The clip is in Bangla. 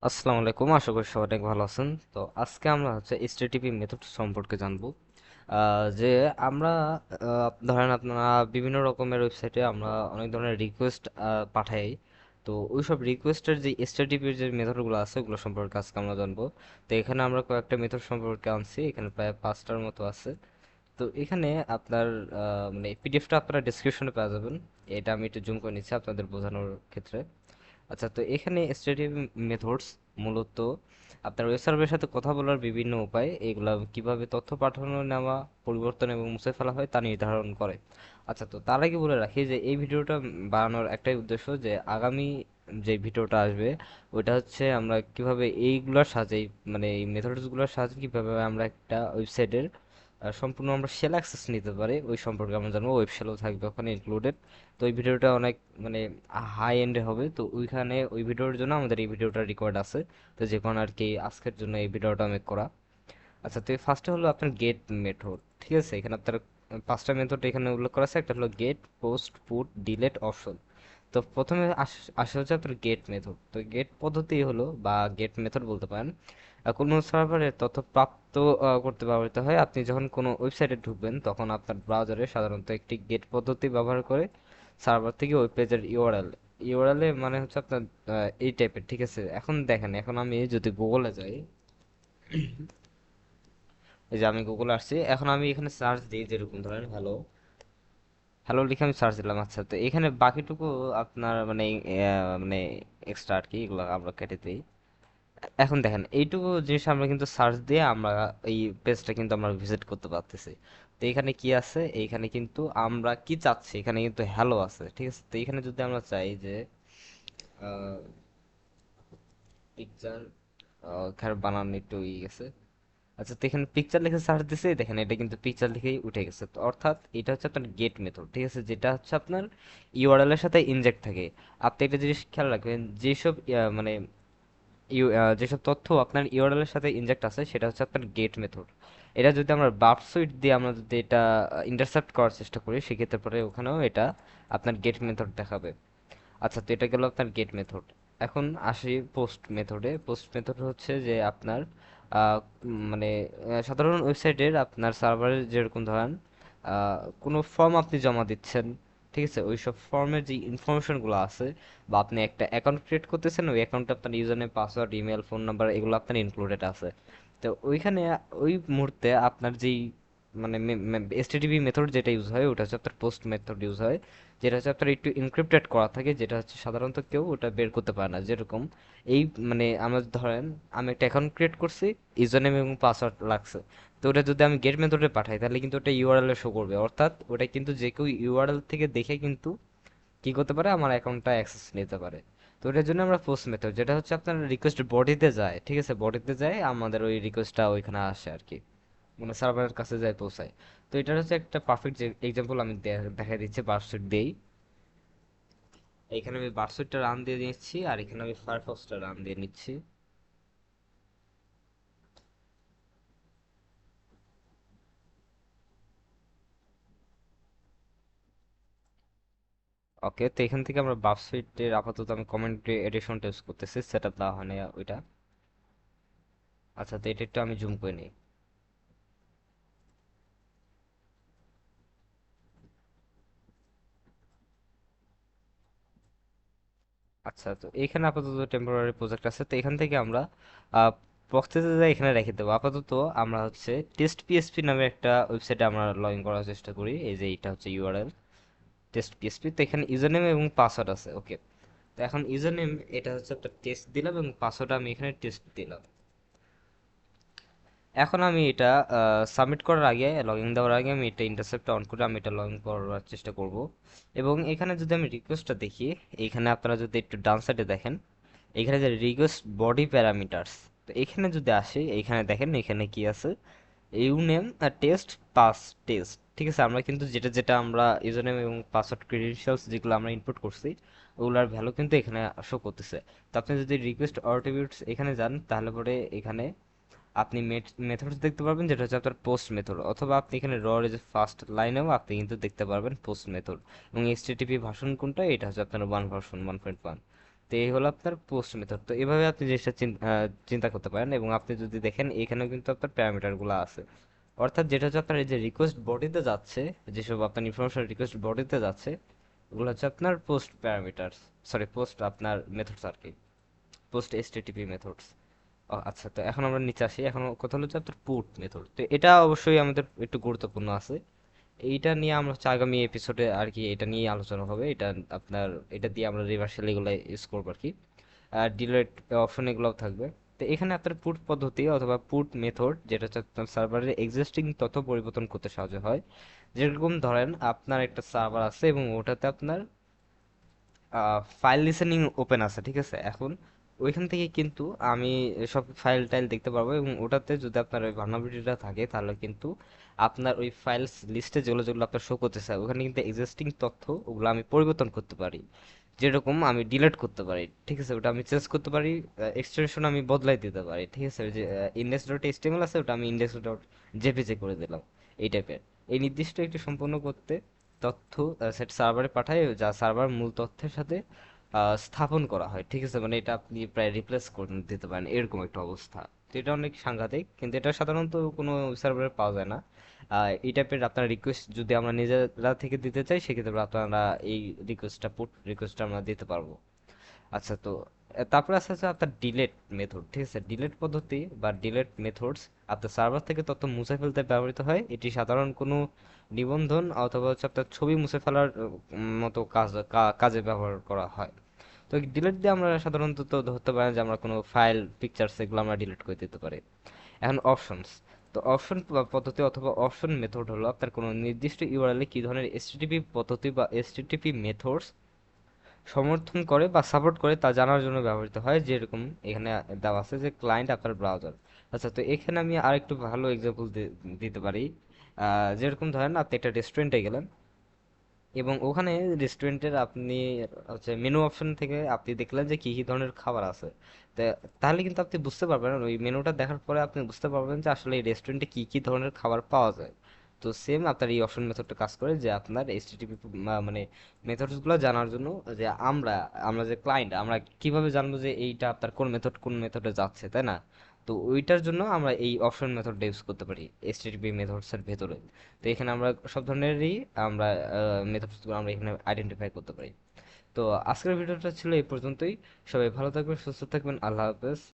আসসালামু আলাইকুম, আশা করি সবাই অনেক ভালো আছেন। তো আজকে আমরা এইচটিটিপি মেথড সম্পর্কে জানবো। যে আমরা ধরেন আপনারা বিভিন্ন রকমের ওয়েবসাইটে আমরা অনেক ধরনের রিকোয়েস্ট পাঠাই। তো ওইসব রিকোয়েস্টের যে এইচটিটিপির যে মেথডগুলো আছে ওগুলো সম্পর্কে আজকে আমরা জানবো। তো এখানে আমরা কয়েকটা মেথড সম্পর্কে আনছি, এখানে প্রায় 5টার মতো আছে। তো এখানে আপনার মানে পিডিএফটা আপনারা ডিসক্রিপশনে পেয়ে যাবেন। এটা আমি একটু জুম করে নিচ্ছি আপনাদের বোঝানোর ক্ষেত্রে। আচ্ছা, তো এখানে স্টেডিয়াম মেথডস মূলত আপনার ওয়েব সার্ভারের সাথে কথা বলার বিভিন্ন উপায়, এগুলা কিভাবে তথ্য পাঠানো, নেওয়া, পরিবর্তন এবং মুছে ফেলা হয় তা নির্ধারণ করে। আচ্ছা, তো তার আগে বলে রাখি যে এই ভিডিওটা বানানোর একটাই উদ্দেশ্য, যে আগামী যে ভিডিওটা আসবে ওইটা হচ্ছে আমরা কিভাবে এইগুলোর সাহায্যে মানে এই মেথডসগুলোর সাহায্যে কিভাবে আমরা একটা ওয়েবসাইটের সম্পূর্ণ আমরা শেল অ্যাক্সেস নিতে পারি ওই সম্পর্কে আমরা জানবো। ওয়েব শেলও থাকবে ওখানে ইনক্লুডেড। তো এই ভিডিওটা অনেক মানে হাই এন্ডে হবে, তো ওইখানে ওই ভিডিওর জন্য আমাদের এই ভিডিওটা রেকর্ড আছে। তো যে কোনো আর কি আজকের জন্য এই ভিডিওটা মেক করা। আচ্ছা, তো ফার্স্টে হলো আপনার গেট মেথড। ঠিক আছে, এখানে আপনার 5টা মেথড এখানে উল্লেখ করা আছে। একটা হলো get, post, put, delete, option. তো প্রথমে আসে হচ্ছে আপনার গেট মেথড। তো গেট পদ্ধতি হলো বা গেট মেথড বলতে পারেন, কোনো সার্ভারের তথ্য প্রাপ্ত করতে ব্যবহৃত হয়। আপনি যখন কোনো ওয়েবসাইটে ঢুকবেন তখন আপনার ব্রাউজারে সাধারণত একটি গেট পদ্ধতি ব্যবহার করে সার্ভার থেকে ওয়েব পেজের ইউআরএল, ইউআরএল এ মানে হচ্ছে আপনার এই টাইপের। ঠিক আছে, এখন দেখেন, এখন আমি যদি গুগলে যাই, এই যে আমি গুগলে আসছি, এখন আমি এখানে সার্চ দিই, যেরকম ধরেন হ্যালো, হ্যালো লিখে আমি সার্চ দিলাম। আচ্ছা, তো এখানে বাকিটুকু আপনার মানে মানে এক্সট্রা আর কি, এগুলো আমরা কেটে দিই। এখন দেখেন, এইটুকু জিনিস আমরা কিন্তু সার্চ দিয়ে আমরা এই পেজটা কিন্তু আমরা ভিজিট করতে পারতেছি। তো এখানে কি আছে, এইখানে কিন্তু আমরা কি চাচ্ছি, এখানে কিন্তু হ্যালো আছে। ঠিক আছে, তো এখানে যদি আমরা চাই যে পিকচার, এখানে বানান একটু ই গেছে। আচ্ছা, তো এখানে পিকচার লিখে সার্চ দিছে, দেখেন এটা কিন্তু পিকচার লিখেই উঠে গেছে। তো অর্থাৎ এটা হচ্ছে আপনার গেট মেথড। ঠিক আছে, যেটা হচ্ছে আপনার ইউআরএল এর সাথে ইনজেক্ট থাকে। আপনি একটা জিনিস খেয়াল রাখবেন, যেসব মানে যেসব তথ্য আপনার ইউআরএল এর সাথে ইনজেক্ট আছে সেটা হচ্ছে আপনার গেট মেথড। এটা যদি আমরা বাফ সুইট দিয়ে আমরা যদি এটা ইন্টারসেপ্ট করার চেষ্টা করি, সেক্ষেত্রে পরে ওখানেও এটা আপনার গেট মেথড দেখাবে। আচ্ছা, তো এটা গেল আপনার গেট মেথড। এখন আসি পোস্ট মেথডে। পোস্ট মেথড হচ্ছে যে আপনার মানে সাধারণ ওয়েবসাইটের আপনার সার্ভারের যেরকম ধরেন কোনো ফর্ম আপনি জমা দিচ্ছেন। ঠিক আছে, ওই সব ফর্মের যে ইনফরমেশনগুলো আছে, বা আপনি একটা অ্যাকাউন্ট ক্রিয়েট করতেছেন, ওই অ্যাকাউন্টে আপনার user name, password, email, phone number, এগুলো আপনার ইনক্লুডেড আছে। তো ওইখানে ওই মুহূর্তে আপনার যেই মানে এসটিডিপি মেথড যেটা ইউজ হয় ওটা হচ্ছে আপনার পোস্ট মেথড ইউজ হয়, যেটা হচ্ছে আপনার একটু এনক্রিপ্টেড করা থাকে, যেটা হচ্ছে সাধারণত কেউ ওটা বের করতে পারে না। যেরকম এই মানে আমরা ধরেন আমি একটা অ্যাকাউন্ট ক্রিয়েট করছি, ইউজার নেম এবং পাসওয়ার্ড লাগছে। তো ওটা যদি আমি গেট মেথডে পাঠাই তাহলে কিন্তু ওটা ইউআরএল এ শো করবে, অর্থাৎ ওটা কিন্তু যে কেউ ইউআরএল থেকে দেখে কিন্তু কি করতে পারে, আমার অ্যাকাউন্টটা অ্যাক্সেস নিতে পারে। তো ওটার জন্য আমরা পোস্ট মেথড, যেটা হচ্ছে আপনার রিকোয়েস্ট বডিতে যায়। ঠিক আছে, বডিতে যায় আমাদের ওই রিকোয়েস্টটা ওইখানে আসে আর কি, মানে সার্ভারের কাছে যায়, পৌঁছায়। তো এটার হচ্ছে একটা পারফেক্ট এক্সাম্পল আমি দেখাই দিচ্ছি বারসুট দিয়েই। এখানে আমি বারসুটটা রান দিয়ে নিচ্ছি, আর এখানে আমি ফায়ারফক্সটা রান দিয়ে নিচ্ছি। ওকে, তো এখান থেকে আমরা বারসুটের আপাতত আমি কমেন্ট এডিশন টেস্ট করতেছি, সেট আপ দেওয়া হয় না ওইটা। আচ্ছা, তো এটা একটু আমি জুম করে নিই। আচ্ছা, তো এখানে আপাতত টেম্পোরারি প্রজেক্ট আছে, তো এখান থেকে আমরা প্রক্সিতে যাই, এখানে রেখে দেবো আপাতত। আমরা হচ্ছে টেস্ট পিএসপি নামে একটা ওয়েবসাইটে আমরা লগ ইন করার চেষ্টা করি। এই যে এটা হচ্ছে ইউআরএল টেস্ট পিএসপি। তো এখানে ইউজার নেম এবং পাসওয়ার্ড আছে। ওকে, তো এখন ইউজার নেম এটা হচ্ছে একটা টেস্ট দিলাম, এবং পাসওয়ার্ড আমি এখানে টেস্ট দিলাম। এখন আমি এটা সাবমিট করার আগে, লগ ইন দেওয়ার আগে আমি এটা ইন্টারসেপ্ট অন করে আমি এটা লগ ইন করার চেষ্টা করব। এবং এখানে যদি আমি রিকোয়েস্টটা দেখি, এখানে আপনারা যদি একটু ডান সাইডে দেখেন, এখানে যে রিকোয়েস্ট বডি প্যারামিটারস, তো এখানে যদি আসি, এখানে দেখেন এখানে কি আছে, U name test pass test. ঠিক আছে, আমরা কিন্তু যেটা যেটা আমরা ইউজার নেম এবং পাসওয়ার্ড ক্রেডেনশিয়ালস যেগুলো আমরা ইনপুট করছি ওগুলার ভ্যালু কিন্তু এখানে শো করতেছে। তো আপনি যদি রিকোয়েস্ট অ্যাট্রিবিউটস এখানে যান, তাহলে পরে এখানে আপনি মেথডস দেখতে পারবেন, যেটা হচ্ছে আপনার পোস্ট মেথড, অথবা আপনি এখানে যে ফার্স্ট লাইনেও আপনি কিন্তু দেখতে পারবেন পোস্ট মেথড। এবং এইচটিটিপি ভার্সন কোনটা, এটা হচ্ছে আপনার 1 ভার্সন 1.1। তো এই হলো আপনার পোস্ট মেথড। তো এভাবে আপনি জিনিসটা চিন্তা করতে পারেন। এবং আপনি যদি দেখেন এখানেও কিন্তু আপনার প্যারামিটার গুলো আছে, অর্থাৎ যেটা হচ্ছে আপনার এই যে রিকোয়েস্ট বডিতে যাচ্ছে, যেসব আপনার ইনফরমেশন রিকোয়েস্ট বডিতে যাচ্ছে, ওগুলো হচ্ছে আপনার পোস্ট প্যারামিটারস, সরি পোস্ট আপনার মেথডস আর কি, পোস্ট এসটিটিপি মেথডস। আচ্ছা, তো এখন আমরা নিচে আসি। এখন কথা হলো যে আপনার পুট মেথড। তো এটা অবশ্যই আমাদের একটু গুরুত্বপূর্ণ আছে। এইটা নিয়ে আমরা হচ্ছে আগামী এপিসোডে আর কি এটা নিয়ে আলোচনা হবে। এটা আপনার এটা দিয়ে আমরা রিভার্সাল এগুলো ইউজ করবো আর কি, আর ডিলেট অপশন এগুলোও থাকবে। তো এখানে আপনার পুট পদ্ধতি অথবা পুট মেথড, যেটা হচ্ছে আপনার সার্ভারের এক্সিস্টিং তথ্য পরিবর্তন করতে সাহায্য হয়। যেরকম ধরেন আপনার একটা সার্ভার আছে এবং ওটাতে আপনার ফাইল লিসেনিং ওপেন আছে, ঠিক আছে। এখন ওইখান থেকে কিন্তু আমি সব ফাইল টাইল দেখতে পারবো, এবং ওটাতে যদি আপনার ওই ভার্নাবিলিটিটা থাকে তাহলে কিন্তু আপনার ওই ফাইলস লিস্টে যেগুলো যেগুলো আপনার শো করতেছে ওখানে কিন্তু এক্সিস্টিং তথ্য ওগুলো আমি পরিবর্তন করতে পারি। যেরকম আমি ডিলিট করতে পারি, ঠিক আছে, ওটা আমি চেঞ্জ করতে পারি, এক্সটেনশন আমি বদলাই দিতে পারি, ঠিক আছে। ওই যে ইন্ডেক্স ডট এইচটিএমএল আছে ওটা আমি ইন্ডেক্স ডট জেপিজি করে দিলাম, এই টাইপের। এই নির্দিষ্ট একটি সম্পন্ন করতে তথ্য সেট সার্ভারে পাঠায়, যা সার্ভার মূল তথ্যের সাথে স্থাপন করা হয়, ঠিক আছে। মানে এটা আপনি প্রায় রিপ্লেস করে দিতে পারেন, এরকম একটা অবস্থা। তো এটা অনেক সাংঘাতিক, কিন্তু এটা সাধারণত কোনো সার্ভারে পাওয়া যায় না। এই টাইপের আপনার রিকোয়েস্ট যদি আমরা নিজেরা থেকে দিতে চাই, সেক্ষেত্রে আপনারা এই রিকোয়েস্টটা পুট রিকোয়েস্টটা আমরা দিতে পারবো। আচ্ছা, তো তারপরে আছে হচ্ছে আপনার ডিলেট মেথড, ঠিক আছে। ডিলেট পদ্ধতি বা ডিলেট মেথডস আপনার সার্ভার থেকে তথ্য মুছে ফেলতে ব্যবহৃত হয়। এটি সাধারণ কোনো নিবন্ধন অথবা হচ্ছে আপনার ছবি মুছে ফেলার মতো কাজে ব্যবহার করা হয়। তো ডিলিট দিয়ে আমরা সাধারণত তো ধরতে পারেন যে আমরা কোনো ফাইল পিকচার্স এগুলো আমরা ডিলিট করে দিতে পারি। এখন অপশনস। তো অপশন পদ্ধতি অথবা অপশন মেথড হলো আপনার কোনো নির্দিষ্ট ইউআরএল কি ধরনের এসটিটিপি পদ্ধতি বা এসটিটিপি মেথডস সমর্থন করে বা সাপোর্ট করে তা জানার জন্য ব্যবহৃত হয়। যেরকম এখানে দেওয়া আছে যে ক্লায়েন্ট আপনার ব্রাউজার। আচ্ছা, তো এখানে আমি আরেকটু ভালো এক্সাম্পল দিতে পারি। যেরকম ধরেন আপনি একটা রেস্টুরেন্টে গেলেন, এবং ওখানে রেস্টুরেন্টের আপনি হচ্ছে মেনু অপশন থেকে আপনি দেখলেন যে কি কি ধরনের খাবার আছে। তাহলে কিন্তু আপনি বুঝতে পারবেন, ওই মেনুটা দেখার পরে আপনি বুঝতে পারবেন যে আসলে এই রেস্টুরেন্টে কি কি ধরনের খাবার পাওয়া যায়। তো সেম আপনার এই অপশন মেথডটা কাজ করে, যে আপনার এইচটিটিপি মানে মেথডস গুলো জানার জন্য, যে আমরা আমরা যে ক্লায়েন্ট আমরা কিভাবে জানবো যে এইটা আপনার কোন মেথডে যাচ্ছে, তাই না? তো ওইটার জন্য আমরা এই অপশন মেথডটা ইউজ করতে পারি এইচটিটিপি মেথডস এর ভেতরে। তো এখানে আমরা সব ধরনেরই আমরা মেথডস গুলো আমরা এখানে আইডেন্টিফাই করতে পারি। তো আজকের ভিডিওটা ছিল এই পর্যন্তই। সবাই ভালো থাকবেন, সুস্থ থাকবেন, আল্লাহ হাফেজ।